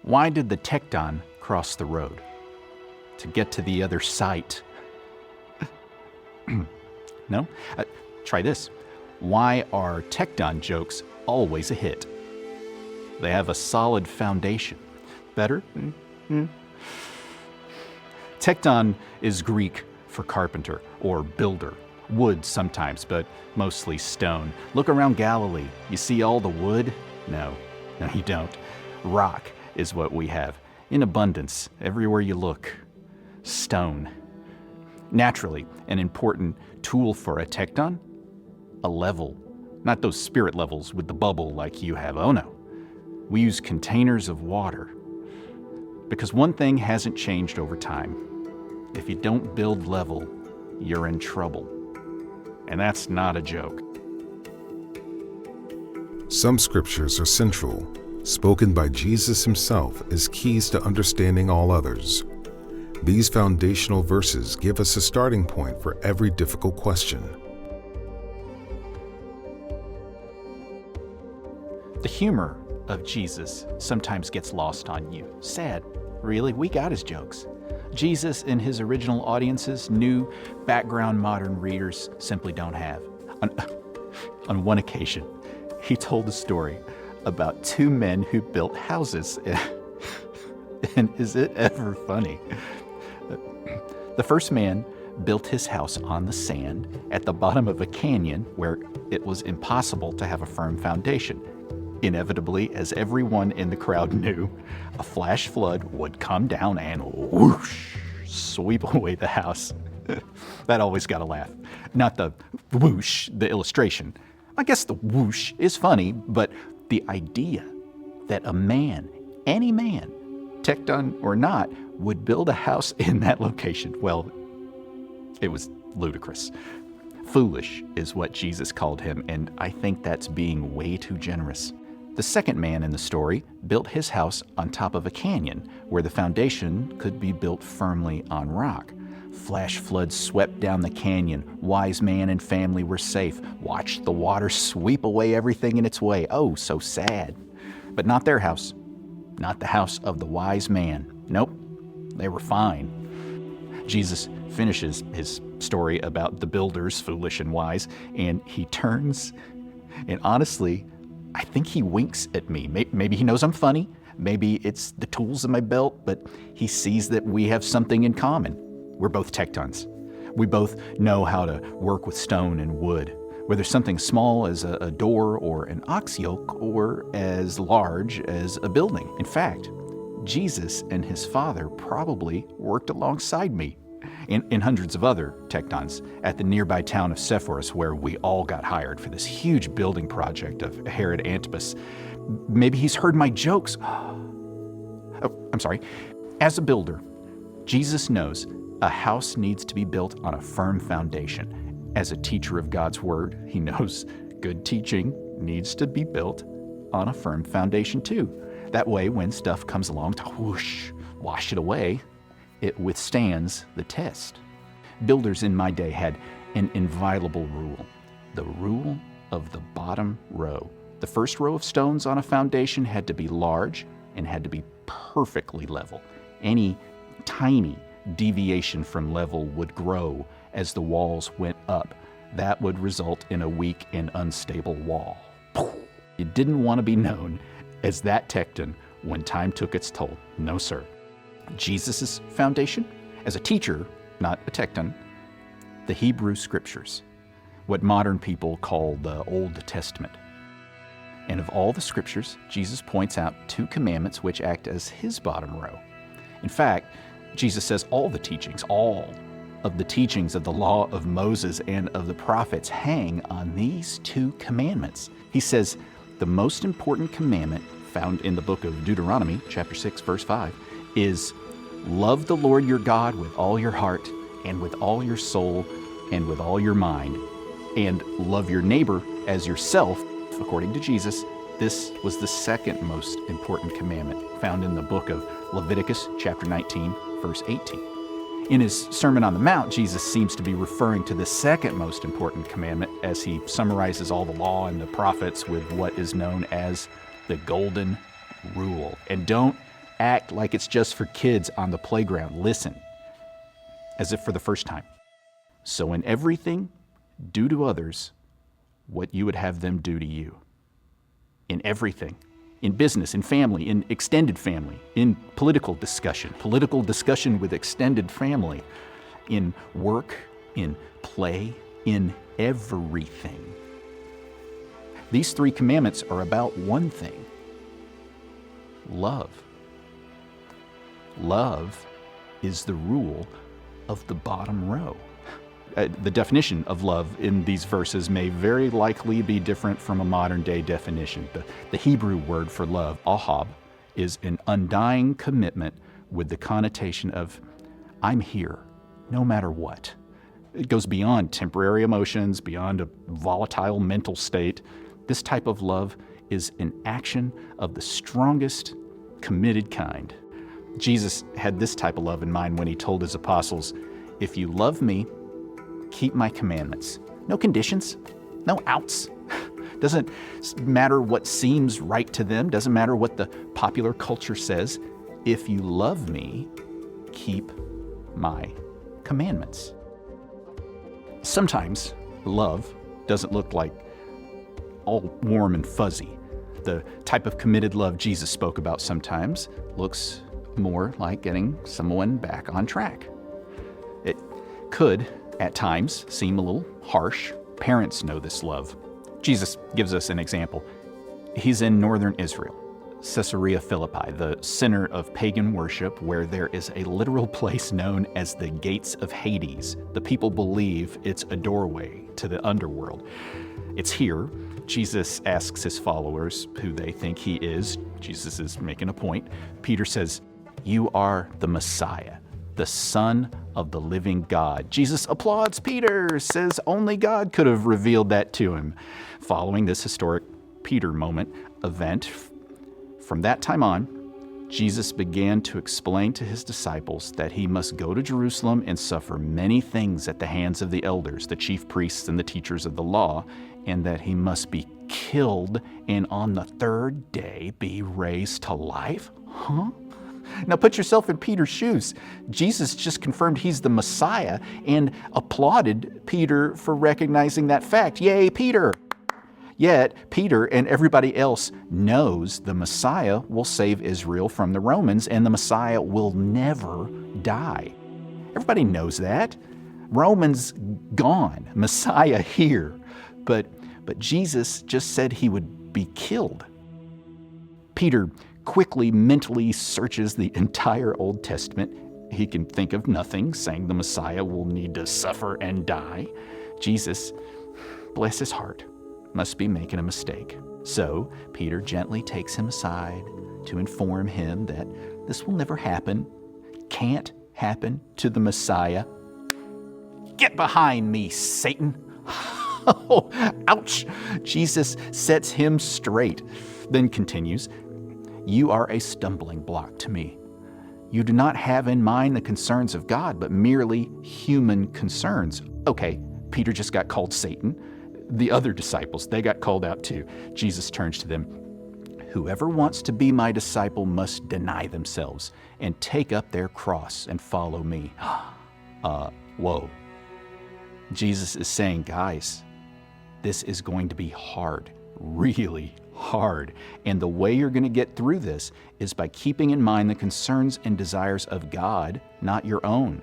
Why did the Tecton cross the road? To get to the other site. No? Try this. Why are Tecton jokes always a hit? They have a solid foundation. Better? Tecton is Greek for carpenter or builder. Wood sometimes, but mostly stone. Look around Galilee. You see all the wood? No, you don't. Rock is what we have. In abundance, everywhere you look. Stone. Naturally, an important tool for a Tecton? A level. Not those spirit levels with the bubble like you have. Oh no. We use containers of water. Because one thing hasn't changed over time. If you don't build level, you're in trouble. And that's not a joke. Some scriptures are central, spoken by Jesus himself as keys to understanding all others. These foundational verses give us a starting point for every difficult question. The humor of Jesus sometimes gets lost on you. Sad. Really, we got his jokes. Jesus and his original audiences knew background modern readers simply don't have. On one occasion, he told a story about two men who built houses. And is it ever funny? The first man built his house on the sand at the bottom of a canyon where it was impossible to have a firm foundation. Inevitably, as everyone in the crowd knew, a flash flood would come down and whoosh, sweep away the house. That always got a laugh. Not the whoosh, the illustration. I guess the whoosh is funny, but the idea that a man, any man, Tecton or not, would build a house in that location, well, it was ludicrous. Foolish is what Jesus called him, and I think that's being way too generous. The second man in the story built his house on top of a canyon where the foundation could be built firmly on rock. Flash floods swept down the canyon. Wise man and family were safe. Watched the water sweep away everything in its way. Oh, so sad. But not their house. Not the house of the wise man. Nope, they were fine. Jesus finishes his story about the builders, foolish and wise, and he turns, and honestly, I think he winks at me. Maybe he knows I'm funny. Maybe it's the tools in my belt, but he sees that we have something in common. We're both Tectons. We both know how to work with stone and wood, whether something small as a door or an ox yoke or as large as a building. In fact, Jesus and his Father probably worked alongside me and hundreds of other Tectons at the nearby town of Sepphoris, where we all got hired for this huge building project of Herod Antipas. Maybe he's heard my jokes. Oh, I'm sorry. As a builder, Jesus knows a house needs to be built on a firm foundation. As a teacher of God's Word, he knows good teaching needs to be built on a firm foundation too. That way, when stuff comes along to whoosh, wash it away, it withstands the test. Builders in my day had an inviolable rule, the rule of the bottom row. The first row of stones on a foundation had to be large and had to be perfectly level. Any tiny deviation from level would grow as the walls went up. That would result in a weak and unstable wall. You didn't want to be known as that Tecton when time took its toll. No, sir. Jesus' foundation? As a teacher, not a Tecton, the Hebrew Scriptures, what modern people call the Old Testament. And of all the Scriptures, Jesus points out two commandments which act as his bottom row. In fact, Jesus says all the teachings, all of the teachings of the law of Moses and of the prophets hang on these two commandments. He says the most important commandment found in the book of Deuteronomy, chapter 6, verse 5, is love the Lord your God with all your heart and with all your soul and with all your mind, and love your neighbor as yourself, according to Jesus. This was the second most important commandment found in the book of Leviticus, chapter 19, verse 18. In his Sermon on the Mount, Jesus seems to be referring to the second most important commandment as he summarizes all the law and the prophets with what is known as the Golden Rule. And don't act like it's just for kids on the playground. Listen, as if for the first time. So in everything, do to others what you would have them do to you. In everything. In business, in family, in extended family, in political discussion with extended family, in work, in play, in everything. These 3 commandments are about one thing: love. Love is the rule of the bottom row. The definition of love in these verses may very likely be different from a modern-day definition. The Hebrew word for love, ahab, is an undying commitment with the connotation of, I'm here, no matter what. It goes beyond temporary emotions, beyond a volatile mental state. This type of love is an action of the strongest, committed kind. Jesus had this type of love in mind when he told his apostles, if you love me, keep my commandments. No conditions, no outs. Doesn't matter what seems right to them, doesn't matter what the popular culture says. If you love me, keep my commandments. Sometimes love doesn't look like all warm and fuzzy. The type of committed love Jesus spoke about sometimes looks more like getting someone back on track. It could, at times, seem a little harsh. Parents know this love. Jesus gives us an example. He's in northern Israel, Caesarea Philippi, the center of pagan worship, where there is a literal place known as the Gates of Hades. The people believe it's a doorway to the underworld. It's here Jesus asks his followers who they think he is. Jesus is making a point. Peter says, "You are the Messiah, the Son of the living God." Jesus applauds Peter, says only God could have revealed that to him. Following this historic Peter moment event, from that time on, Jesus began to explain to his disciples that he must go to Jerusalem and suffer many things at the hands of the elders, the chief priests, and the teachers of the law, and that he must be killed and on the third day be raised to life? Huh? Now put yourself in Peter's shoes. Jesus just confirmed he's the Messiah and applauded Peter for recognizing that fact. Yay, Peter! Yet, Peter and everybody else knows the Messiah will save Israel from the Romans, and the Messiah will never die. Everybody knows that. Romans gone, Messiah here. But Jesus just said he would be killed. Peter quickly mentally searches the entire Old Testament. He can think of nothing saying the Messiah will need to suffer and die. Jesus, bless his heart, must be making a mistake. So Peter gently takes him aside to inform him that this will never happen, can't happen to the Messiah. "Get behind me, Satan!" Oh, ouch! Jesus sets him straight, then continues, "You are a stumbling block to me. You do not have in mind the concerns of God, but merely human concerns." Okay, Peter just got called Satan. The other disciples, they got called out too. Jesus turns to them. "Whoever wants to be my disciple must deny themselves and take up their cross and follow me." Whoa. Jesus is saying, guys, this is going to be hard, really hard. And the way you're going to get through this is by keeping in mind the concerns and desires of God, not your own.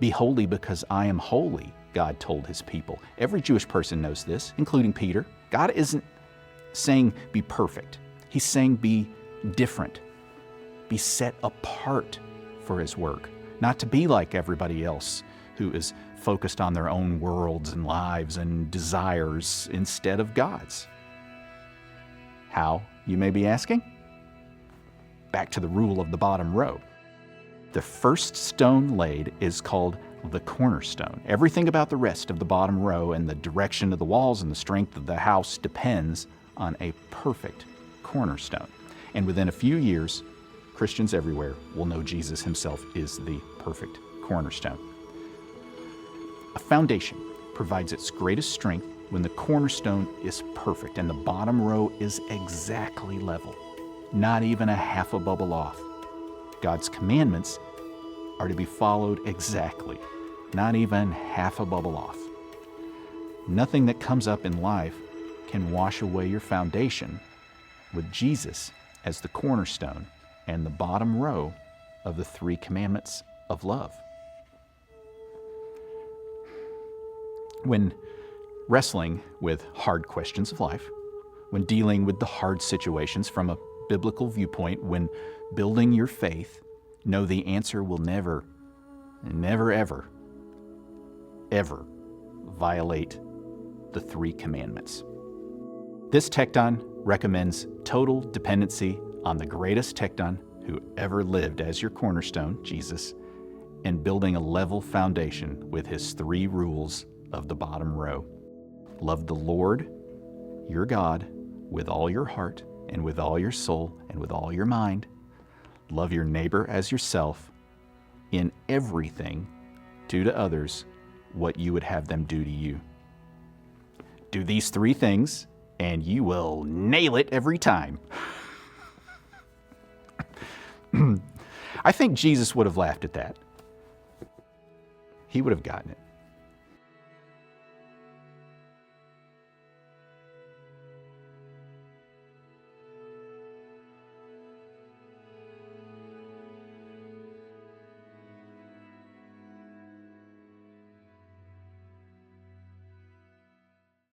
"Be holy because I am holy," God told his people. Every Jewish person knows this, including Peter. God isn't saying be perfect. He's saying be different. Be set apart for his work. Not to be like everybody else who is focused on their own worlds and lives and desires instead of God's. How, you may be asking? Back to the rule of the bottom row. The first stone laid is called the cornerstone. Everything about the rest of the bottom row and the direction of the walls and the strength of the house depends on a perfect cornerstone. And within a few years, Christians everywhere will know Jesus himself is the perfect cornerstone. A foundation provides its greatest strength when the cornerstone is perfect and the bottom row is exactly level, not even a half a bubble off. God's commandments are to be followed exactly, not even half a bubble off. Nothing that comes up in life can wash away your foundation with Jesus as the cornerstone and the bottom row of the 3 commandments of love. When wrestling with hard questions of life, when dealing with the hard situations from a biblical viewpoint, when building your faith, know the answer will never, ever violate the 3 commandments. This tekton recommends total dependency on the greatest tekton who ever lived as your cornerstone, Jesus, and building a level foundation with his 3 rules of the bottom row. Love the Lord, your God, with all your heart and with all your soul and with all your mind. Love your neighbor as yourself. In everything, do to others what you would have them do to you. Do these 3 things, and you will nail it every time. I think Jesus would have laughed at that. He would have gotten it.